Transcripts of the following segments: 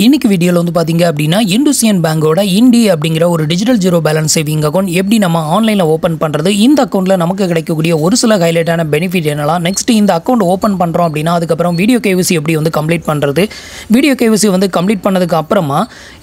இன்னைக்கு வீடியோல வந்து பாத்தீங்க அப்படினா இந்துசியன் பேங்கோட இண்டி அப்படிங்கற ஒரு digital zero balance saving account எப்படி நம்ம ஆன்லைன்ல ஓபன் பண்றது இந்த அக்கவுண்ட்ல நமக்கு கிடைக்கக்கூடிய ஒரு சில ஹைலைட்டான பெனிஃபிட் என்னலாம் நெக்ஸ்ட் இந்த அக்கவுண்ட் ஓபன் பண்றோம் அப்படினா அதுக்கு அப்புறம் வீடியோ கேவிசி எப்படி வந்து கம்ப்ளீட் பண்றது வீடியோ கேவிசி வந்து கம்ப்ளீட் பண்ணதுக்கு அப்புறமா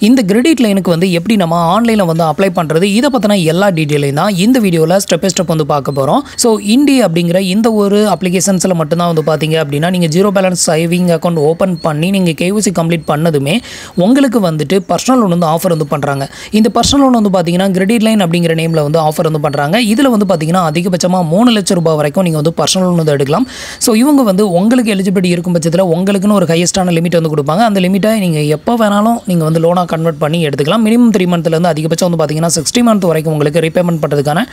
இந்த கிரெடிட் லைனுக்கு வந்து எப்படி நம்ம ஆன்லைன்ல வந்து அப்ளை பண்றது இத பத்தின எல்லா டீடைலையும் தான் இந்த வீடியோல ஸ்டெப் பை ஸ்டெப் வந்து பார்க்க போறோம் சோ இண்டி அப்படிங்கற இந்த ஒரு அப்ளிகேஷன்ஸ்ல மட்டும் தான் வந்து பாத்தீங்க அப்படினா நீங்க zero balance saving account open பண்ணி நீங்க கேவிசி கம்ப்ளீட் பண்ணதுமே உங்களுக்கு வந்துட்டு பர்சனல் லோன் வந்து ஆஃபர் வந்து பண்றாங்க இந்த பர்சனல் லோன் வந்து பாத்தீங்கன்னா கிரெடிட் லைன் அப்படிங்கற நேம்ல வந்து ஆஃபர் வந்து பண்றாங்க இதுல வந்து பாத்தீங்கன்னா அதிகபட்சமா 3 லட்சம் ரூபாய் வரைக்கும் நீங்க வந்து பர்சனல் லோன் வந்து எடுக்கலாம் சோ இவங்க வந்து உங்களுக்கு எலிஜிபிலிட்டி இருக்கும் பட்சத்துல உங்களுக்குன்னு ஒரு ஹையஸ்டான லிமிட் வந்து கொடுப்பாங்க அந்த லிமிட்டை நீங்க எப்போ வேணாலும் நீங்க வந்து லோனா கன்வர்ட் பண்ணி எடுத்துக்கலாம் மினிமம் 3 மந்த்ல இருந்து அதிகபட்சம் வந்து பாத்தீங்கன்னா 60 மந்த் வரைக்கும் உங்களுக்கு ரீபேமெண்ட் பண்றதுக்கான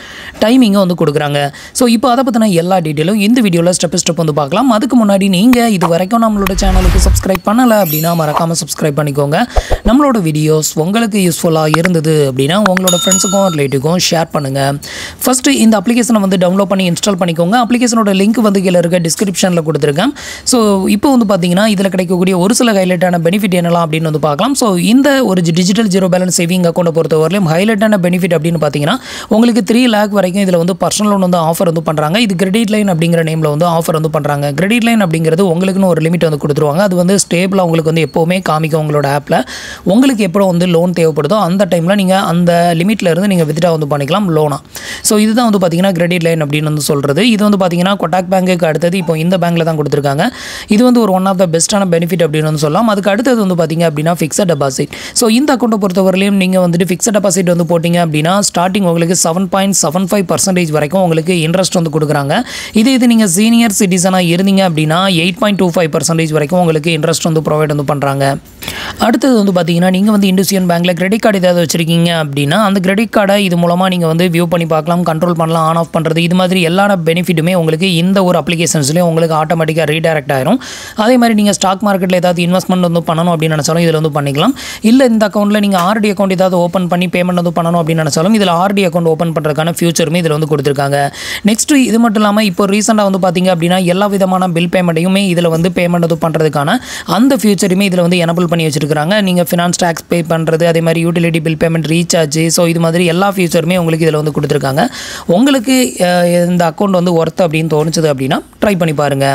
டைமிங் வந்து கொடுக்குறாங்க சோ இப்போ அத பத்தின எல்லா டீடைலும் இந்த வீடியோல ஸ்டெப் பை ஸ்டெப் வந்து பார்க்கலாம் அதுக்கு முன்னாடி நீங்க இது வரைக்கும் நம்மளோட சேனலுக்கு சப்ஸ்கிரைப் பண்ணல அப்படினா மறக்காம சப்ஸ்கிரைப் பண்ணிக்கோங்க நம்மளோட வீடியோஸ் உங்களுக்கு யூஸ்ஃபுல்லா இருந்தது அப்படினா உங்களோட ஃப்ரெண்ட்ஸ்க்கும் ரிலேட்டிவ்க்கும் ஷேர் பண்ணுங்க ஃபர்ஸ்ட் இந்த அப்ளிகேஷனை வந்து டவுன்லோட் பண்ணி இன்ஸ்டால் பண்ணிக்கோங்க அப்ளிகேஷனோட லிங்க் வந்து கீழ இருக்க டிஸ்கிரிப்ஷன்ல கொடுத்திருக்கேன் சோ இப்போ வந்து பாத்தீங்கன்னா இதல கிடைக்கக்கூடிய ஒரு சில ஹைலைட்டான பெனிஃபிட் என்னலாம் அப்படினு வந்து பார்க்கலாம் சோ இந்த ஒரு digital zero balance saving account பொறுத்தவரையிலும் ஹைலைட்டான பெனிஃபிட் அப்படினு பாத்தீங்கன்னா உங்களுக்கு 3 லாக் வரைக்கும் இதல வந்து பர்சனல் லோன் வந்து ஆஃபர் வந்து பண்றாங்க இது கிரெடிட் லைன் அப்படிங்கற நேம்ல வந்து ஆஃபர் வந்து பண்றாங்க கிரெடிட் லைன் அப்படிங்கிறது உங்களுக்குன்னு ஒரு லிமிட் வந்து கொடுத்துருவாங்க அது வந்து ஸ்டேபிளா உங்களுக்கு வந்து எப்பவுமே காமிக்கும் உங்களோட ஆப்ல உங்களுக்கு எப்போ வந்து லோன் தேவைப்படுதோ அந்த டைம்ல நீங்க அந்த லிமிட்ல இருந்து நீங்க வித்ட்ரா வந்து பண்ணிக்கலாம் லோனா சோ இதுதான் வந்து பாத்தீங்கன்னா கிரெடிட் லைன் அப்படினு வந்து சொல்றது இது வந்து பாத்தீங்கன்னா கொட்டாக் பேங்க்குக்கு அடுத்து இப்போ இந்த பேங்க்ல தான் கொடுத்திருக்காங்க இது வந்து ஒரு ஒன் ஆஃப் த பெஸ்டான பெனிஃபிட் அப்படினு வந்து சொல்லலாம் அதுக்கு அடுத்து வந்து பாத்தீங்க அப்படினா ஃபிக்ஸட் டெபாசிட் சோ இந்த அக்கவுண்ட பொறுத்தவரையிலும் நீங்க வந்துட்டு ஃபிக்ஸட் டெபாசிட் வந்து போடிங்க அப்படினா ஸ்டார்டிங் உங்களுக்கு 7.75% வரைக்கும் உங்களுக்கு இன்ட்ரஸ்ட் வந்து கொடுக்குறாங்க இது நீங்க சீனியர் சிட்டிசனா இருந்தீங்க அப்படினா 8.25% வரைக்கும் உங்களுக்கு இன்ட்ரஸ்ட் வந்து ப்ரொவைட் வந்து பண்றாங்க அடுத்து வந்து பாத்தீங்கன்னா நீங்க வந்து இந்துசியன் பேங்க்ல கிரெடிட் கார்டு ஏதாவது வச்சிருக்கீங்க அப்படினா அந்த கிரெடிட் கார்டை இது மூலமா நீங்க வந்து வியூ பண்ணி பார்க்கலாம் கண்ட்ரோல் பண்ணலாம் ஆன் ஆஃப் பண்றது இது மாதிரி எல்லா பெனிஃபிட்டுமே உங்களுக்கு இந்த ஒரு அப்ளிகேஷன்ஸ்லயே உங்களுக்கு ஆட்டோமேட்டிக்கா ரீடைரக்ட் ஆயிரும் அதே மாதிரி நீங்க ஸ்டாக் மார்க்கெட்ல ஏதாவது இன்வெஸ்ட்மென்ட் வந்து பண்ணனும் அப்படி நினைச்சாலும் இதுல வந்து பண்ணிக்கலாம் இல்ல இந்த அக்கவுண்ட்ல நீங்க ஆர்டி அக்கவுண்ட் ஏதாவது ஓபன் பண்ணி பேமெண்ட் வந்து பண்ணனும் அப்படி நினைச்சாலும் இதுல ஆர்டி அக்கவுண்ட் ஓபன் பண்றதுக்கான ஃபியூச்சருமே இதுல வந்து கொடுத்திருக்காங்க நெக்ஸ்ட் இது மட்டும் இல்லாம இப்போ ரீசன்ட்டா வந்து பாத்தீங்க அப்படினா எல்லா விதமான பில் பேமெண்ட்டையுமே இதுல வந்து பேமெண்ட் வந்து பண்றதுக்கான அந்த ஃபியூச்சருமே இதுல வந்து எனேபிள் பண்ணி வச்சிருக்காங்க நீங்க ஃபைனான்ஸ் டாக்ஸ் பே பண்றது அதே மாதிரி utility bill payment recharge so இது மாதிரி எல்லா ஃபியூச்சருமே உங்களுக்கு இதுல வந்து கொடுத்திருக்காங்க உங்களுக்கு இந்த அக்கவுண்ட் வந்து வர்த் அப்படினு தோணுச்சு அப்படினா ட்ரை பண்ணி பாருங்க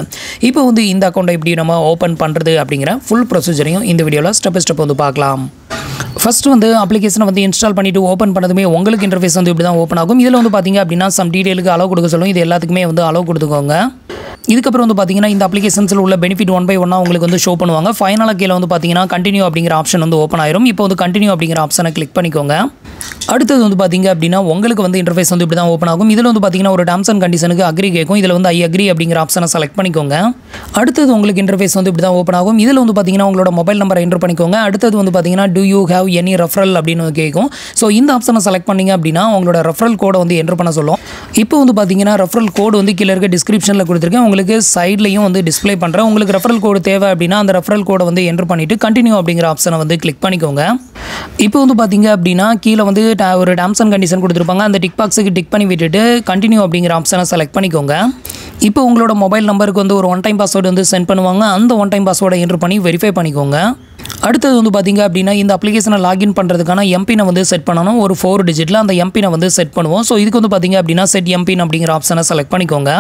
இப்போ வந்து இந்த அக்கவுண்டை எப்படி நம்ம ஓபன் பண்றது அப்படிங்கற ஃபுல் ப்ரொசீஜரையும் இந்த வீடியோல ஸ்டெப் பை ஸ்டெப் வந்து பார்க்கலாம் ஃபர்ஸ்ட் வந்து அப்ளிகேஷனை வந்து இன்ஸ்டால் பண்ணிட்டு ஓபன் பண்ணதுமே உங்களுக்கு இன்டர்ஃபேஸ் வந்து இப்படி தான் ஓபன் ஆகும் இதுல வந்து பாத்தீங்க அப்படினா சம் டீடைலுக்கு அலோ கொடுக்க சொல்லும் இது எல்லாத்துக்குமே வந்து அலோ கொடுத்துக்கோங்க இதுக்கு அப்புறம் வந்து பாத்தீங்கன்னா இந்த அப்ளிகேஷன்ஸ்ல உள்ள பெனிஃபிட் ஒன் பை ஒன்னா உங்களுக்கு வந்து ஷோ பண்ணுவாங்க ஃபைனலா கீழ வந்து பாத்தீங்கன்னா கண்டினியூ அப்படிங்கற ஆப்ஷன் வந்து ஓபன் ஆயிரும் இப்போ வந்து கண்டினியூ அப்படிங்கற ஆப்ஷனை கிளிக் பண்ணிக்கோங்க அடுத்து வந்து பாத்தீங்க அப்படினா உங்களுக்கு வந்து இன்டர்ஃபேஸ் வந்து இப்படி தான் ஓபன் ஆகும் இதுல வந்து பாத்தீங்கன்னா ஒரு டெர்ம்ஸ் அண்ட் கண்டிஷனுக்கு அக்ரி கேக்கும் இதுல வந்து ஐ அக்ரி அப்படிங்கற ஆப்ஷனை செலக்ட் பண்ணிக்கோங்க அடுத்து உங்களுக்கு இன்டர்ஃபேஸ் வந்து இப்படி தான் ஓபன் ஆகும் இதுல வந்து பாத்தீங்கன்னா உங்களோட மொபைல் நம்பரை என்டர் பண்ணிக்கோங்க அடுத்து வந்து பாத்தீங்கன்னா to you have any referral அப்படினு கேக்கும் சோ இந்த ஆப்ஷனை செலக்ட் பண்ணீங்க அப்படினா உங்களோட ரெஃபரல் கோடை வந்து என்டர் பண்ண சொல்லும் இப்போ வந்து பாத்தீங்கன்னா ரெஃபரல் கோட் வந்து கீழ இருக்க டிஸ்கிரிப்ஷன்ல கொடுத்திருக்கேன் உங்களுக்கு சைடுலயும் வந்து டிஸ்ப்ளே பண்றேன் உங்களுக்கு ரெஃபரல் கோட் தேவை அப்படினா அந்த ரெஃபரல் கோடை வந்து என்டர் பண்ணிட்டு கண்டினியூ அப்படிங்கற ஆப்ஷனை வந்து கிளிக் பண்ணிக்கோங்க இப்போ வந்து பாத்தீங்க அப்படினா கீழ வந்து ஒரு டெர்ம்ஸ் அண்ட் கண்டிஷன் கொடுத்திருப்பாங்க அந்த டிக் பாக்ஸ்க்கு டிக் பண்ணி விட்டுட்டு கண்டினியூ அப்படிங்கற ஆப்ஷனை செலக்ட் பண்ணிக்கோங்க இப்போ உங்களோட மொபைல் நம்பருக்கு வந்து ஒரு ஒன் டைம் பாஸ்வேர்ட் வந்து சென்ட் பண்ணுவாங்க அந்த ஒன் டைம் பாஸ்வேர்டை என்டர் பண்ணி வெரிஃபை பண்ணிக்கோங்க அடுத்து வந்து பாத்தீங்க அப்படினா இந்த அப்ளிகேஷனை லாகின் பண்றதுக்கான எம்பினை வந்து செட் பண்ணனும் ஒரு 4 டிஜிட்ல அந்த எம்பினை வந்து செட் பண்ணுவோம் சோ இதுக்கு வந்து பாத்தீங்க அப்படினா செட் எம்பின் அப்படிங்கற ஆப்ஷனை செலக்ட் பண்ணிக்கோங்க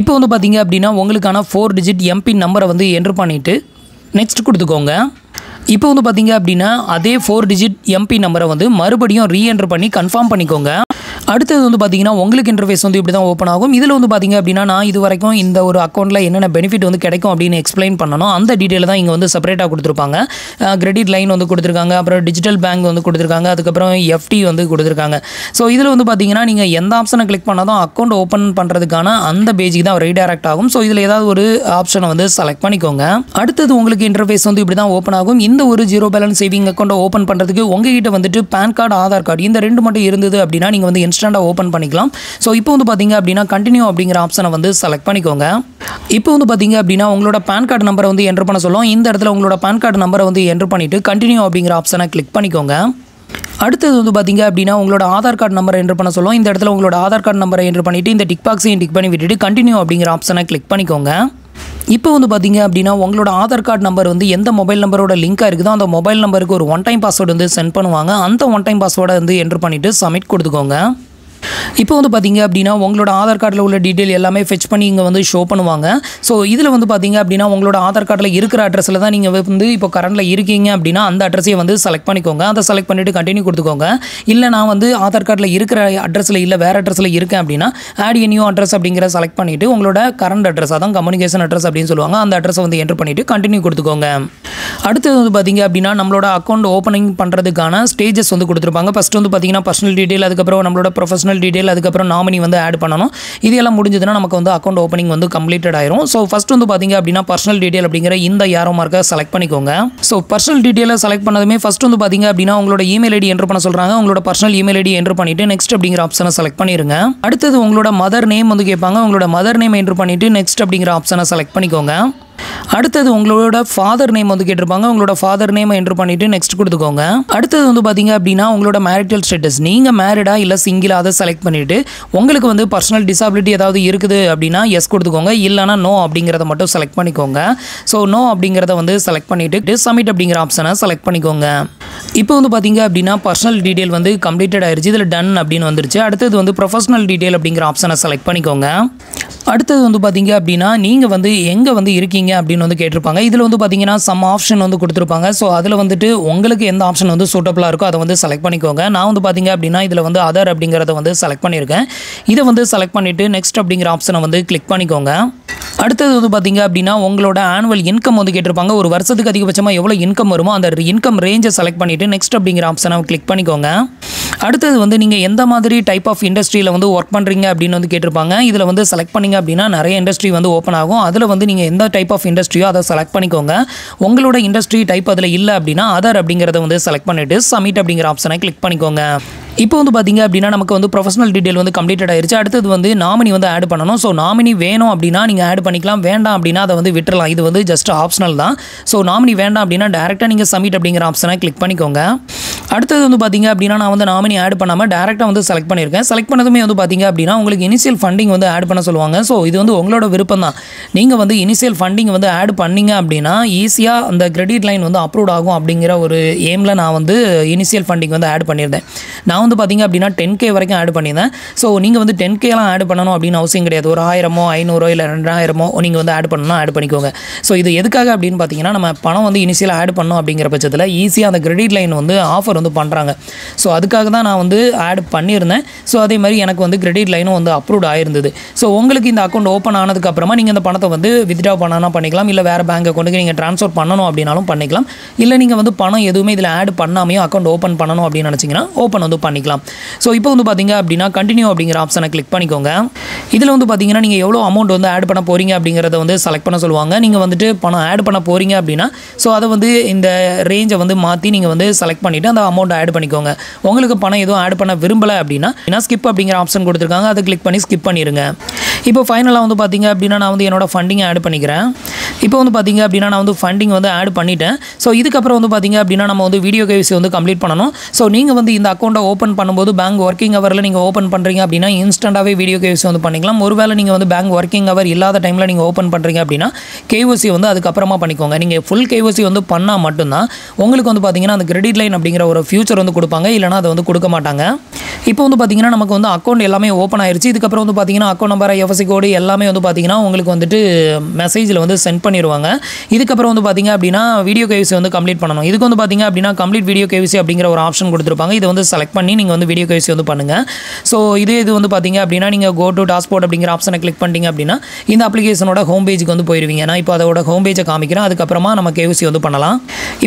இப்போ வந்து பாத்தீங்க அப்படினா உங்களுக்கான 4 டிஜிட் எம்பின் நம்பரை வந்து என்டர் பண்ணிட்டு நெக்ஸ்ட் கொடுத்துக்கோங்க இப்போ வந்து பாத்தீங்க அப்படினா அதே 4 டிஜிட் எம்பின் நம்பரை வந்து மறுபடியும் ரீஎன்டர் பண்ணி கன்ஃபார்ம் பண்ணிக்கோங்க அடுத்து வந்து பாத்தீங்கன்னா உங்களுக்கு இன்டர்ஃபேஸ் வந்து இப்படி தான் ஓபன் ஆகும் இதுல வந்து பாத்தீங்க அப்படினா நான் இது வரைக்கும் இந்த ஒரு அக்கவுண்ட்ல என்னென்ன பெனிஃபிட் வந்து கிடைக்கும் அப்படினு எக்ஸ்பிளைன் பண்ணனும் அந்த டீடைல் தான் இங்க வந்து செப்பரேட்டா கொடுத்திருப்பாங்க கிரெடிட் லைன் வந்து கொடுத்திருக்காங்க அப்புறம் டிஜிட்டல் பேங்க் வந்து கொடுத்திருக்காங்க அதுக்கு அப்புறம் எஃப்டி வந்து கொடுத்திருக்காங்க சோ இதுல வந்து பாத்தீங்கன்னா நீங்க எந்த ஆப்ஷனை கிளிக் பண்ணாலும் அக்கவுண்ட் ஓபன் பண்றதுக்கான அந்த பேஜுக்கு தான் ரீடைரக்ட் ஆகும் சோ இதுல ஏதாவது ஒரு ஆப்ஷனை வந்து செலக்ட் பண்ணிக்கோங்க அடுத்து உங்களுக்கு இன்டர்ஃபேஸ் வந்து இப்படி தான் ஓபன் ஆகும் இந்த ஒரு zero balance saving account open பண்றதுக்கு உங்ககிட்ட வந்துட்டு பான் கார்டு ஆதார் கார்டு இந்த ரெண்டு மட்டும் இருந்தது அப்படினா நீங்க வந்து இன்ஸ்டன்ட்டா ஓபன் பண்ணிக்கலாம் சோ இப்போ வந்து பாத்தீங்க அப்படினா கண்டினியூ அப்படிங்கற ஆப்ஷனை வந்து செலக்ட் பண்ணிக்கோங்க இப்போ வந்து பாத்தீங்க அப்படினா உங்களோட பான் கார்டு நம்பரை வந்து என்டர் பண்ண சொல்லும் இந்த இடத்துல உங்களோட பான் கார்டு நம்பரை வந்து என்டர் பண்ணிட்டு கண்டினியூ அப்படிங்கற ஆப்ஷனை கிளிக் பண்ணிக்கோங்க அடுத்து வந்து பாத்தீங்க அப்படினா உங்களோட ஆதார் கார்டு நம்பரை என்டர் பண்ண சொல்லும் இந்த இடத்துல உங்களோட ஆதார் கார்டு நம்பரை என்டர் பண்ணிட்டு இந்த டிக் பாக்ஸையும் டிக் பண்ணி விட்டுட்டு கண்டினியூ அப்படிங்கற ஆப்ஷனை கிளிக் பண்ணிக்கோங்க இப்போ வந்து பார்த்தீங்க அப்படின்னா உங்களோட ஆதார் கார்டு நம்பர் வந்து எந்த மொபைல் நம்பரோட லிங்காக இருக்குதோ அந்த மொபைல் நம்பருக்கு ஒரு ஒன் டைம் பாஸ்வேர்டு வந்து சென்ட் பண்ணுவாங்க. அந்த ஒன் டைம் பாஸ்வேர்டை வந்து என்ட்ரு பண்ணிவிட்டு சப்மிட் கொடுத்துக்கோங்க. இப்போ வந்து பார்த்தீங்க அப்படின்னா உங்களோட ஆதார் கார்டில் உள்ள டீட்டெயில் எல்லாமே ஃபெச் பண்ணி இங்கே வந்து ஷோ பண்ணுவாங்க. ஸோ இதில் வந்து பார்த்தீங்க அப்படின்னா உங்களோட ஆதார் கார்டில் இருக்கிற அட்ரஸில் தான் நீங்கள் வந்து இப்போ கரண்டில் இருக்கீங்க அப்படின்னா அந்த அட்ரஸையை வந்து செலக்ட் பண்ணிக்கோங்க. அதை செலக்ட் பண்ணிவிட்டு கண்டினியூ கொடுத்துக்கோங்க. இல்லை நான் வந்து ஆதார் கார்டில் இருக்கிற அட்ரஸில் இல்லை வேறு அட்ரஸில் இருக்கேன் அப்படின்னா ஆட் எ நியூ அட்ரஸ் அப்படிங்கிற செலக்ட் பண்ணிவிட்டு உங்களோட கரண்ட் அட்ரஸ் அதான் கம்யூனிகேஷன் அட்ரஸ் அப்படின்னு சொல்லுவாங்க அந்த அட்ரஸை வந்து என்ட்ரு பண்ணிவிட்டு கண்டினியூ கொடுத்துக்கோங்க. அடுத்தது வந்து பார்த்தீங்க அப்படின்னா நம்மளோட அக்கௌண்ட் ஓப்பனிங் பண்ணுறதுக்கான ஸ்டேஜஸ் வந்து கொடுத்துருப்பாங்க. ஃபஸ்ட் வந்து பார்த்தீங்கன்னா பர்சனல் டீட்டெயில், அதுக்கப்புறம் நம்மளோட ப்ரொஃபஷனல் டீட்டெயில், அதுக்கப்புறம் நாமினி வந்து ஆட் பண்ணணும். இது எல்லாம் முடிஞ்சதுன்னா நமக்கு வந்து அக்கௌண்ட் ஓப்பனிங் வந்து கம்ப்ளீட்டட் ஆயிரும். ஸோ ஃபஸ்ட் வந்து பார்த்தீங்க அப்படின்னா பர்சனல் டீட்டெயில் அப்படிங்கிற இந்த யாரோ மார்க்கை செலக்ட் பண்ணிக்கோங்க. ஸோ பர்சனல் டீட்டெயிலை செலக்ட் பண்ணதுமே ஃபஸ்ட் வந்து பார்த்தீங்க அப்படின்னா உங்களோட இமெயில் ஐடி என்ட்ரு பண்ண சொல்கிறாங்க. உங்களோட பர்சனல் இமெயில் ஐடி என்ட்ரு பண்ணிவிட்டு நெக்ஸ்ட் அப்படிங்கிற ஆப்ஷனை செலக்ட் பண்ணிடுங்க. அடுத்தது உங்களோட மதர் நேம் வந்து கேட்பாங்க. உங்களோட மதர் நேம் என்ட்ரு பண்ணிவிட்டு நெக்ஸ்ட் அப்படிங்கிற ஆப்ஷனை செலக்ட் பண்ணிக்கோங்க. அடுத்தது உங்களோட ஃபாதர் நேம் வந்து கேட்டிருப்பாங்க. உங்களோட ஃபாதர் நேம் என்ட்ரு பண்ணிவிட்டு நெக்ஸ்ட் கொடுத்துக்கோங்க. அடுத்தது வந்து பார்த்தீங்க அப்படின்னா உங்களோட மேரிட்டல் ஸ்டேட்டஸ் நீங்கள் மேரிடா இல்லை சிங்கிளா அதை செலக்ட் பண்ணிவிட்டு உங்களுக்கு வந்து பர்சனல் டிசாபிலிட்டி ஏதாவது இருக்குது அப்படின்னா எஸ் கொடுத்துக்கோங்க. இல்லைனா நோ அப்படிங்கிறத மட்டும் செலக்ட் பண்ணிக்கோங்க. ஸோ நோ அப்படிங்கிறத வந்து செலக்ட் பண்ணிவிட்டு சப்மிட் அப்படிங்கிற ஆப்ஷனை செலக்ட் பண்ணிக்கோங்க. இப்போ வந்து பார்த்தீங்க அப்படின்னா பர்சனல் டீட்டெயில் வந்து கம்ப்ளீட்டட் ஆயிடுச்சு. இதில் டன் அப்படின்னு வந்துருச்சு. அடுத்தது வந்து ப்ரொஃபஷனல் டீட்டெயில் அப்படிங்கிற ஆப்ஷனை செலக்ட் பண்ணிக்கோங்க. அடுத்தது வந்து பார்த்தீங்க அப்படின்னா நீங்கள் வந்து எங்கே வந்து இருக்கீங்க அப்படின்னு வந்து கேட்டிருப்பாங்க. இதில் வந்து பார்த்தீங்கன்னா சம் ஆப்ஷன் வந்து கொடுத்துருப்பாங்க. ஸோ அதில் வந்துட்டு உங்களுக்கு எந்த ஆப்ஷன் வந்து சூட்டபுளாக இருக்கோ அதை வந்து செலக்ட் பண்ணிக்கோங்க. நான் வந்து பார்த்தீங்க அப்படின்னா இதில் வந்து அதர் அப்படிங்கிறத வந்து செலக்ட் பண்ணியிருக்கேன். இதை வந்து செலக்ட் பண்ணிவிட்டு நெக்ஸ்ட் அப்படிங்கிற ஆப்ஷனை வந்து கிளிக் பண்ணிக்கோங்க. அடுத்தது வந்து பார்த்தீங்க அப்படின்னா உங்களோட ஆனுவல் இன்கம் வந்து கேட்டிருப்பாங்க. ஒரு வருஷத்துக்கு அதிகபட்சமாக எவ்வளோ இன்கம் வருமோ அந்த இன்கம் ரேஞ்சை செலக்ட் பண்ணிவிட்டு நெக்ஸ்ட் அப்படிங்கிற ஆப்ஷனை கிளிக் பண்ணிக்கோங்க. அடுத்தது வந்து நீங்கள் எந்த மாதிரி டைப் ஆஃப் இண்டஸ்ட்ரியில் வந்து ஒர்க் பண்ணுறீங்க அப்படின்னு வந்து கேட்டிருப்பாங்க. இதில் வந்து செலக்ட் பண்ணிங்க அப்படின்னா நிறைய இண்டஸ்ட்ரி வந்து ஓப்பன் ஆகும். அதில் வந்து நீங்கள் எந்த டைப் ஆஃப் இண்டஸ்ட்ரியோ அதை செலக்ட் பண்ணிக்கோங்க. உங்களோட இண்டஸ்ட்ரி டைப் அதில் இல்லை அப்படின்னா அதர் அப்படிங்கிறத வந்து செலக்ட் பண்ணிவிட்டு சப்மிட் அப்படிங்கிற ஆப்ஷனை கிளிக் பண்ணிக்கோங்க. இப்போ வந்து பார்த்தீங்க அப்படின்னா நமக்கு வந்து ப்ரொஃபஷனல் டீட்டெயில் வந்து கம்ப்ளீட்டட் ஆயிருச்சு. அடுத்தது வந்து நாமினி வந்து ஆட் பண்ணணும். ஸோ நாமினி வேணும் அப்படின்னா நீங்கள் ஆட் பண்ணிக்கலாம். வேண்டாம் அப்படின்னா அதை வந்து விட்டுறலாம். இது வந்து ஜஸ்ட் ஆப்ஷனல் தான். ஸோ நாமினி வேண்டாம் அப்படின்னா டேரெக்டாக நீங்கள் சப்மிட் அப்படிங்கிற ஆப்ஷனை கிளிக் பண்ணிக்கோங்க. அடுத்தது வந்து பார்த்தீங்க அப்படின்னா நான் வந்து நாமினி ஆட் பண்ணாமல் டேரெக்டாக வந்து செலக்ட் பண்ணியிருக்கேன். செலக்ட் பண்ணதுமே வந்து பார்த்தீங்க அப்படின்னா உங்களுக்கு இனிஷியல் ஃபண்டிங் வந்து ஆட் பண்ண சொல்லுவாங்க. ஸோ இது வந்து உங்களோட விருப்பம் தான். நீங்கள் வந்து இனிஷியல் ஃபண்டிங் வந்து ஆட் பண்ணிங்க அப்படின்னா ஈஸியாக அந்த கிரெடிட் லைன் வந்து அப்ரூவ் ஆகும் அப்படிங்கிற ஒரு எய்மில் நான் வந்து இனிஷியல் ஃபண்டிங் வந்து ஆட் பண்ணியிருந்தேன். நான் வந்து பார்த்தீங்க அப்படின்னா 10K வரைக்கும் ஆட் பண்ணியிருந்தேன். ஸோ நீங்கள் வந்து 10Kலாம் ஆட் பண்ணணும் அப்படின்னு அவசியம் கிடையாது. ஒரு 1000 500 இல்லை 2000 நீங்கள் வந்து ஆட் பண்ணணும் ஆட் பண்ணிக்கோங்க. ஸோ இது எதுக்காக அப்படின்னு பார்த்தீங்கன்னா நம்ம பணம் வந்து இனிஷியலாக ஆட் பண்ணோம் அப்படிங்கிற பட்சத்தில் ஈஸியாக அந்த கிரெடிட் லைன் வந்து ஆஃபர் வந்து பண்ணுறாங்க. ஸோ அதுக்காக தான் நான் வந்து ஆட் பண்ணியிருந்தேன். ஸோ அதே மாதிரி எனக்கு வந்து கிரெடிட் லைனும் வந்து அப்ரூவ்ட் ஆயிருந்தது. ஸோ உங்களுக்கு இந்த அக்கௌண்ட் ஓப்பன் ஆனதுக்கப்புறமா நீங்கள் இந்த பணத்தை வந்து வித்ட்ரா பண்ணணும் பண்ணிக்கலாம். இல்லை வேறு பேங்க் அக்கௌண்ட்டுக்கு நீங்கள் ட்ரான்ஸ்ஃபர் பண்ணணும் அப்படின்னாலும் பண்ணிக்கலாம். இல்லை நீங்கள் வந்து பணம் எதுவுமே இதில் ஆட் பண்ணாமையும் அக்கௌண்ட் ஓப்பன் பண்ணணும் அப்படின்னு நினச்சிங்கன்னா ஓப்பன் வந்து பண்ணிக்கலாம். ஸோ இப்போ வந்து பார்த்தீங்க அப்படின்னா கண்டினியூ அப்படிங்கிற ஆப்ஷனை கிளிக் பண்ணிக்கோங்க. இதில் வந்து பார்த்தீங்கன்னா நீங்கள் எவ்வளோ அமௌண்ட் வந்து ஆட் பண்ண போகிறீங்க அப்படிங்கிறத வந்து செலக்ட் பண்ண சொல்லுவாங்க. நீங்கள் வந்துட்டு பணம் ஆட் பண்ண போகிறீங்க அப்படின்னா ஸோ அதை வந்து இந்த ரேஞ்சை வந்து மாற்றி நீங்கள் வந்து செலக்ட் பண்ணிவிட்டு அந்த அமௌண்ட் ஆட் பண்ணிக்கோங்க. உங்களுக்கு பணம் எதுவும் ஆட் பண்ண விரும்பலை அப்படின்னா ஸ்கிப் அப்படிங்கிற ஆப்ஷன் கொடுத்துருக்காங்க. அதை கிளிக் பண்ணி ஸ்கிப் பண்ணிடுங்க. இப்போ ஃபைனலாக வந்து பார்த்தீங்க அப்படின்னா நான் வந்து என்னோட ஃபண்டிங்கை ஆட் பண்ணிக்கிறேன். இப்போ வந்து பார்த்தீங்க அப்படின்னா நான் வந்து ஃபண்டிங் வந்து ஆட் பண்ணிட்டேன். ஸோ இதுக்கப்புறம் வந்து பார்த்தீங்க அப்படின்னா நம்ம வந்து வீடியோ கேவிசி வந்து கம்ப்ளீட் பண்ணணும். ஸோ நீங்கள் வந்து இந்த அக்கௌண்ட்டை ஓப்பன் பண்ணும்போது பேங்க் ஒர்க்கிங் ஹவரில் நீங்கள் ஓப்பன் பண்ணுறீங்க அப்படின்னா இன்ஸ்டண்ட்டாகவே வீடியோ கேவிசி வந்து பண்ணிக்கலாம். ஒருவேளை நீங்கள் வந்து பேங்க் ஒர்க்கிங் ஹவர் இல்லாத டைமில் நீங்கள் ஓப்பன் பண்ணுறீங்க அப்படின்னா கேவிசி வந்து அதுக்கப்புறமா பண்ணிக்கோங்க. நீங்கள் ஃபுல் கேவிசி வந்து பண்ணால் மட்டும்தான் உங்களுக்கு வந்து பார்த்தீங்கன்னா அந்த கிரெடிட் லைன் அப்படிங்கிற ஒரு ஃபியூச்சர் வந்து கொடுப்பாங்க. இல்லைனா அதை வந்து கொடுக்க மாட்டாங்க. இப்போ வந்து பார்த்தீங்கன்னா நமக்கு வந்து அக்கௌண்ட் எல்லாமே ஓப்பன் ஆயிருச்சு. இதுக்கப்புறம் வந்து பார்த்தீங்கன்னா அக்கௌண்ட் நம்பர் எஃப்எஸ்சி கோடு எல்லாமே வந்து பார்த்தீங்கன்னா உங்களுக்கு வந்துட்டு மெசேஜில் வந்து சென்ட் பண்ணிடுவாங்க. இதுக்கப்புறம் வந்து பார்த்தீங்க அப்படின்னா வீடியோ கேவிசி வந்து கம்ப்ளீட் பண்ணணும். இதுக்கு வந்து பார்த்தீங்க அப்படின்னா கம்ப்ளீட் வீடியோ கேவிசி அப்படிங்கிற ஒரு ஆப்ஷன் கொடுத்துருப்பாங்க. இதை வந்து செலக்ட் பண்ணி நீங்கள் வந்து வீடியோ கேவிசி வந்து பண்ணுங்கள். ஸோ இது வந்து பார்த்தீங்க அப்படின்னா நீங்கள் கோ டு டாஸ்போர்ட் அப்படிங்கிற ஆப்ஷனை கிளிக் பண்ணிட்டீங்க அப்படின்னா இந்த அப்ளிகேஷனோட ஹோம் பேஜுக்கு வந்து போயிருவீங்க. நான் இப்போ அதோட ஹோம் பேஜை காமிக்கிறேன். அதுக்கப்புறமா நம்ம கேவிசி வந்து பண்ணலாம்.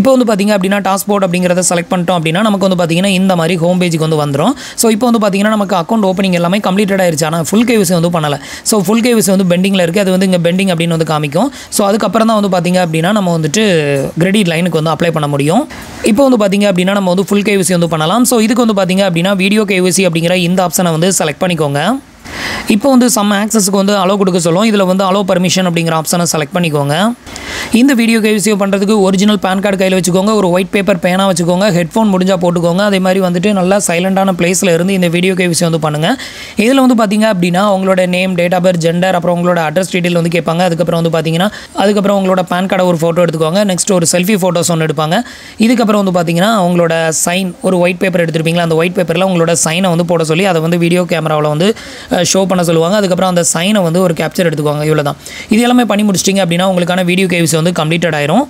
இப்போ வந்து பார்த்தீங்க அப்படின்னா டாஸ்போர்ட் அப்படிங்கிறத செலக்ட் பண்ணிட்டோம் அப்படின்னா நமக்கு வந்து பார்த்தீங்கன்னா இந்த மாதிரி ஹோம் பேஜுக்கு வந்து வந்துடும். ஸோ இப்போ வந்து பார்த்தீங்கன்னா நமக்கு அக்கௌண்ட் ஓப்பனிங் எல்லாமே கம்ப்ளீட்டட் ஆயிருச்சு. ஆனால் ஃபுல் கேவிசி வந்து பண்ணலை. ஸோ ஃபுல் கேவிசி வந்து பெண்டிங்கில் இருக்குது. அது வந்து இங்கே பெண்டிங் அப்படின்னு வந்து காமிக்கும். ஸோ அதுக்கப்புறம் தான் வந்து பார்த்தீங்க அப்படின்னா நம்ம வந்துட்டு கிரெடிட் லைனுக்கு வந்து அப்ளை பண்ண முடியும். இப்போ வந்து பார்த்தீங்க அப்படின்னா நம்ம வந்து ஃபுல் கேவிசி வந்து பண்ணலாம். ஸோ இதுக்கு வந்து பார்த்தீங்க அப்படின்னா வீடியோ கேவிசி அப்படிங்கிற இந்த ஆப்ஷனை வந்து செலக்ட் பண்ணிக்கோங்க. இப்போ வந்து சம் ஆக்சஸ்க்கு வந்து அலோ கொடுக்க சொல்லும். இதில் வந்து அலோ பர்மிஷன் அப்படிங்கிற ஆப்ஷனை செலக்ட் பண்ணிக்கோங்க. இந்த வீடியோ கேவிசியோ பண்ணுறதுக்கு ஒரிஜினல் பேன் கார்டு கையில் வச்சுக்கோங்க, ஒரு ஒயிட் பேப்பர் பேனா வச்சுக்கோங்க, ஹெட்ஃபோன் முடிஞ்சால் போட்டுக்கோங்க. அதே மாதிரி வந்துட்டு நல்லா சைலண்டான பிளேஸில் இருந்து இந்த வீடியோ கேவிசி வந்து பண்ணுங்கள். இதில் வந்து பார்த்தீங்க அப்படின்னா உங்களோட name, date of birth, gender, அப்புறம் உங்களோட அட்ரஸ் டீட்டெயில் வந்து கேட்பாங்க. அதுக்கப்புறம் வந்து பார்த்தீங்கன்னா உங்களோட பேன் கார்டை ஒரு ஃபோட்டோ எடுத்துக்கோங்க. நெக்ஸ்ட் ஒரு செல்ஃபி ஃபோட்டோஸ் ஒன்று எடுப்பாங்க. இதுக்கப்புறம் வந்து பார்த்தீங்கன்னா உங்களோட சைன், ஒரு ஒயிட் பேப்பர் எடுத்துருப்பீங்களா, அந்த ஒயிட் பேப்பரில் உங்களோட சைனை வந்து போட சொல்லி அதை வந்து வீடியோ கேமராவில் வந்து ஷோ பண்ண சொல்லுவாங்க. அதுக்கப்புறம் அந்த சைனை வந்து ஒரு கேப்சர் எடுத்துக்குவாங்க. இவ்வளோ தான். இது எல்லாமே பண்ணி முடிச்சிட்டிங்க அப்படின்னா உங்களுக்கான வீடியோ கேவிசி வந்து கம்ப்ளீட்டட் ஆயிரும்.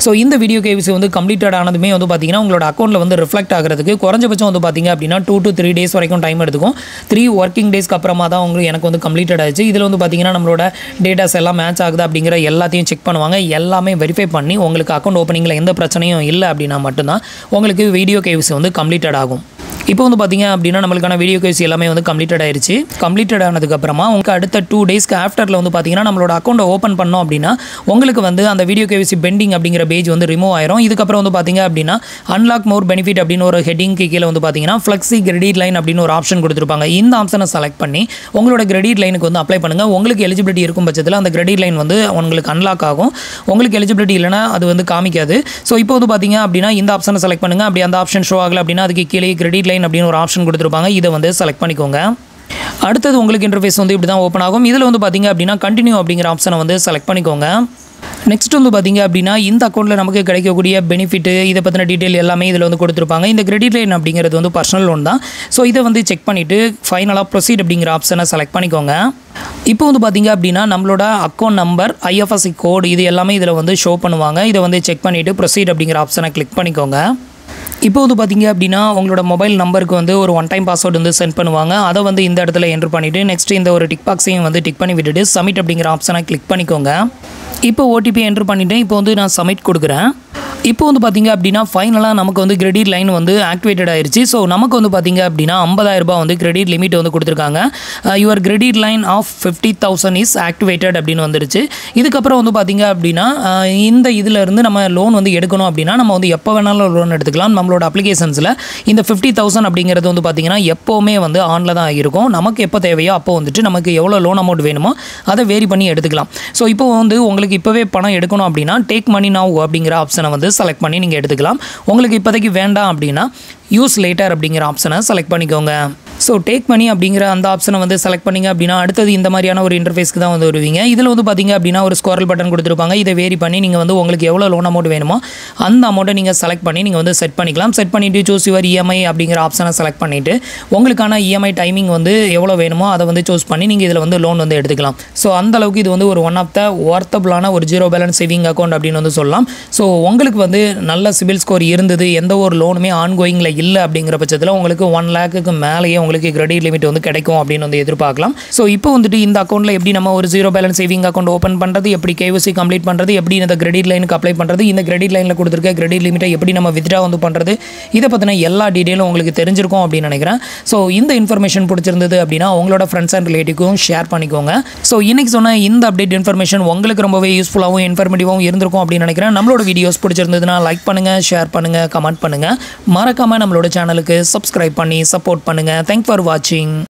ஸோ இந்த வீடியோ கேவிசி வந்து கம்ப்ளீட்டட் ஆனதுமே வந்து பார்த்தீங்கன்னா உங்களோட அக்கௌண்ட்டில் வந்து ரிஃப்ளெக்ட் ஆகிறதுக்கு குறைஞ்சபட்சம் வந்து பார்த்தீங்க அப்படின்னா 2 to 3 days வரைக்கும் டைம் எடுத்துக்கும். 3 working daysக்கு அப்புறமா தான் உங்களுக்கு எனக்கு வந்து கம்ப்ளீட்டட் ஆயிடுச்சு. இதில் வந்து பார்த்தீங்கன்னா நம்மளோட டேட்டாஸ் எல்லாம் மேட்ச் ஆகுது அப்படிங்கிற எல்லாத்தையும் செக் பண்ணுவாங்க. எல்லாமே வெரிஃபை பண்ணி உங்களுக்கு அக்கௌண்ட் ஓப்பனிங்கில் எந்த பிரச்சனையும் இல்லை அப்படின்னா மட்டும்தான் உங்களுக்கு வீடியோ கேவிசி வந்து கம்ப்ளீட்டட் ஆகும். இப்போ வந்து பார்த்தீங்க அப்படின்னா நம்மளுக்கான வீடியோ கேவிசி எல்லாமே வந்து கம்ப்ளீட்டட் ஆயிடுச்சு. கம்ப்ளீட்டட் ஆனதுக்கப்புறமா உங்களுக்கு அடுத்த 2 daysக்கு ஆஃப்டரில் வந்து பார்த்தீங்கன்னா நம்மளோட அக்கௌண்ட்டை ஓப்பன் பண்ணோம் அப்படின்னா உங்களுக்கு வந்து அந்த வீடியோ கேவிசி பெண்டிங் அப்படிங்கிற பேஜ் வந்து ரிமூவ் ஆயிரும். இதுக்கப்புறம் வந்து பார்த்தீங்க அப்படின்னா அன்லாக் மோர் பெனிஃபிட் அப்படின்னு ஒரு ஹெட்டிங்க்கு கீழே வந்து பார்த்தீங்கன்னா ஃப்ளெக்ஸி கிரெடிட் லைன் அப்படின்னு ஒரு ஆப்ஷன் கொடுத்துருப்பாங்க. இந்த ஆப்ஷனை செலக்ட் பண்ணி உங்களோட கிரெடிட் லைனுக்கு வந்து அப்ளை பண்ணுங்கள். உங்களுக்கு எலிஜிபிலிட்டி இருக்கும் பட்சத்தில் அந்த கிரெடிட் லைன் வந்து உங்களுக்கு அன்லாக் ஆகும். உங்களுக்கு எலிஜிபிலிட்டி இல்லைனா அது வந்து காமிக்காது. ஸோ இப்போ வந்து பார்த்தீங்க அப்படின்னா இந்த ஆப்ஷனை செலக்ட் பண்ணுங்கள். அப்படி அந்த ஆப்ஷன் ஷோ ஆகலை அப்படின்னா அதுக்கு கீழே கிரெடிட் லைன் அப்படின்னு ஒரு ஆப்ஷன் கொடுத்துருப்பாங்க. இதை வந்து செலக்ட் பண்ணிக்கோங்க. அடுத்தது உங்களுக்கு இன்டர்ஃபேஸ் வந்து இப்படி தான் ஓப்பன் ஆகும். இதில் வந்து பார்த்தீங்க அப்படின்னா கண்டினியூ அப்படிங்கிற ஆப்ஷனை வந்து செலக்ட் பண்ணிக்கோங்க. நெக்ஸ்ட் வந்து பார்த்தீங்க அப்படின்னா இந்த அக்கௌண்ட்டில் நமக்கு கிடைக்கக்கூடிய பெனிஃபிட்டு இதை பற்றின டீட்டெயில் எல்லாமே இதில் வந்து கொடுத்துருப்பாங்க. இந்த கிரெடிட் லைன் அப்படிங்கிறது வந்து பர்சனல் லோன் தான். ஸோ இதை வந்து செக் பண்ணிவிட்டு ஃபைனலாக ப்ரொசீட் அப்படிங்கிற ஆப்ஷனை செலக்ட் பண்ணிக்கோங்க. இப்போ வந்து பார்த்தீங்க அப்படின்னா நம்மளோட அக்கௌண்ட் நம்பர், ஐஎஃப்எஸ்சி கோடு இது எல்லாமே இதில் வந்து ஷோ பண்ணுவாங்க. இதை வந்து செக் பண்ணிவிட்டு ப்ரொசீட் அப்படிங்கிற ஆப்ஷனை கிளிக் பண்ணிக்கோங்க. இப்போ வந்து பார்த்தீங்க அப்படின்னா உங்களோட மொபைல் நம்பருக்கு வந்து ஒரு ஒன் டைம் பாஸ்வேர்டு வந்து சென்ட் பண்ணுவாங்க. அதை வந்து இந்த இடத்துல என்ட்ரு பண்ணிவிட்டு நெக்ஸ்ட் இந்த ஒரு டிக் பாக்ஸையும் வந்து டிக் பண்ணி விட்டுட்டு சப்மிட் அப்படிங்கிற ஆப்ஷனை கிளிக் பண்ணிக்கோங்க. இப்போ ஓடிபி என்ட்ரு பண்ணிவிட்டேன். இப்போ வந்து நான் சப்மிட் கொடுக்குறேன். இப்போ வந்து பார்த்தீங்க அப்படின்னா ஃபைனலாக நமக்கு வந்து கிரெடிட் லைன் வந்து ஆக்டிவேட்டட் ஆயிடுச்சு. ஸோ நமக்கு வந்து பார்த்தீங்க அப்படின்னா 50,000 ரூபாய் வந்து கிரெடிட் லிமிட் வந்து கொடுத்துருக்காங்க. Your credit line of 50,000 is activated அப்படின்னு வந்துருச்சு. இதுக்கப்புறம் வந்து பார்த்தீங்க அப்படின்னா இந்த இதிலேருந்து நம்ம லோன் வந்து எடுக்கணும் அப்படின்னா நம்ம வந்து எப்போ வேணாலும் லோன் எடுத்துக்கலாம். நம்மளோட அப்ளிகேஷன்ஸில் இந்த 50,000 அப்படிங்கிறது வந்து பார்த்தீங்கன்னா எப்போவுமே வந்து ஆனில் தான் இருக்கும். நமக்கு எப்போ தேவையோ அப்போ வந்துட்டு நமக்கு எவ்வளோ லோன் அமௌண்ட் வேணுமோ அதை வேரி பண்ணி எடுத்துக்கலாம். ஸோ இப்போ வந்து உங்களுக்கு இப்போவே பணம் எடுக்கணும் அப்படின்னா டேக் மணி நவ் அப்படிங்கிற ஆப்ஷனை வந்து செலக்ட் பண்ணி நீங்கள் எடுத்துக்கலாம். உங்களுக்கு இப்போதைக்கு வேண்டாம் அப்படின்னா யூஸ் லேட்டர் அப்படிங்கிற ஆப்ஷனை செலக்ட் பண்ணிக்கோங்க. ஸோ டேக் மணி அப்படிங்கிற அந்த ஆப்ஷனை வந்து செலக்ட் பண்ணிங்க அப்படின்னா அடுத்தது இந்த மாதிரியான ஒரு இன்டர்ஃபேஸ்க்கு தான் வந்து வருவீங்க. இதில் வந்து பார்த்தீங்க அப்படின்னா ஒரு ஸ்கோரல் பட்டன் கொடுத்துருப்பாங்க. இதை வேரி பண்ணி நீங்கள் வந்து உங்களுக்கு எவ்வளோ லோன் அமௌண்ட் வேணுமோ அந்த அமௌண்ட்டை நீங்கள் செலக்ட் பண்ணி நீங்கள் வந்து செட் பண்ணிக்கலாம். செட் பண்ணிவிட்டு சூஸ் யுவர் இஎம்ஐ அப்படிங்கிற ஆப்ஷனை செலக்ட் பண்ணிவிட்டு உங்களுக்கான இஎம்ஐ டைமிங் வந்து எவ்வளோ வேணுமோ அதை வந்து சூஸ் பண்ணி நீங்கள் இதில் வந்து லோன் வந்து எடுத்துக்கலாம். ஸோ அந்த அளவுக்கு இது வந்து ஒரு ஒன் ஆஃப் த ஒர்த்தபிளான ஒரு ஜீரோ பேலன்ஸ் சேவிங் அக்கௌண்ட் அப்படின்னு வந்து சொல்லலாம். ஸோ உங்களுக்கு வந்து நல்ல சிபில் ஸ்கோர் இருந்தது, எந்த ஒரு லோனுமே ஆன்கோயிங்கில் இல்லை அப்படிங்கிற பட்சத்தில் உங்களுக்கு 1 lakhக்கு மேலேயே உங்களுக்கு கிரெடிட் லிமிட் வந்து கிடைக்கும் அப்படின்னு வந்து எதிர்பார்க்கலாம். ஸோ இப்போ வந்துட்டு இந்த அக்கௌண்ட்டில் எப்படி நம்ம ஒரு zero balance saving account open பண்ணுறது, எப்படி கேவிசி கம்ப்ளீட் பண்ணுறது, எப்படி இந்த கிரெடிட் லைனுக்கு அப்ளை பண்ணுறது, இந்த கிரெடிட் லைனில் கொடுத்துருக்க கிரெடிட் லிமிட்டை எப்படி நம்ம வித்ட்ரா வந்து பண்ணுறது, இதை பற்றின எல்லா டீட்டெயிலும் உங்களுக்கு தெரிஞ்சிருக்கும் அப்படின்னு நினைக்கிறேன். ஸோ இந்த இன்ஃபர்மேஷன் பிடிச்சிருந்தது அப்படின்னா உங்களோட ஃப்ரெண்ட்ஸ் அண்ட் ரிலேட்டிவ்க்கும் ஷேர் பண்ணிக்கோங்க. ஸோ இன்னைக்கு சொன்ன இந்த அப்டேட் இன்ஃபர்மேஷன் உங்களுக்கு ரொம்பவே யூஸ்ஃபுல்லாகவும் இன்ஃபர்மேட்டிவாகவும் இருந்திருக்கும் அப்படின்னு நினைக்கிறேன். நம்மளோட வீடியோஸ் பிடிச்சிருந்ததுன்னா லைக் பண்ணுங்கள், ஷேர் பண்ணுங்கள், கமெண்ட் பண்ணுங்கள். மறக்காமல் நம்மளோட சேனலுக்கு சப்ஸ்கிரைப் பண்ணி சப்போர்ட் பண்ணுங்கள். தேங்க்ஸ் ஃபார் வாட்சிங்.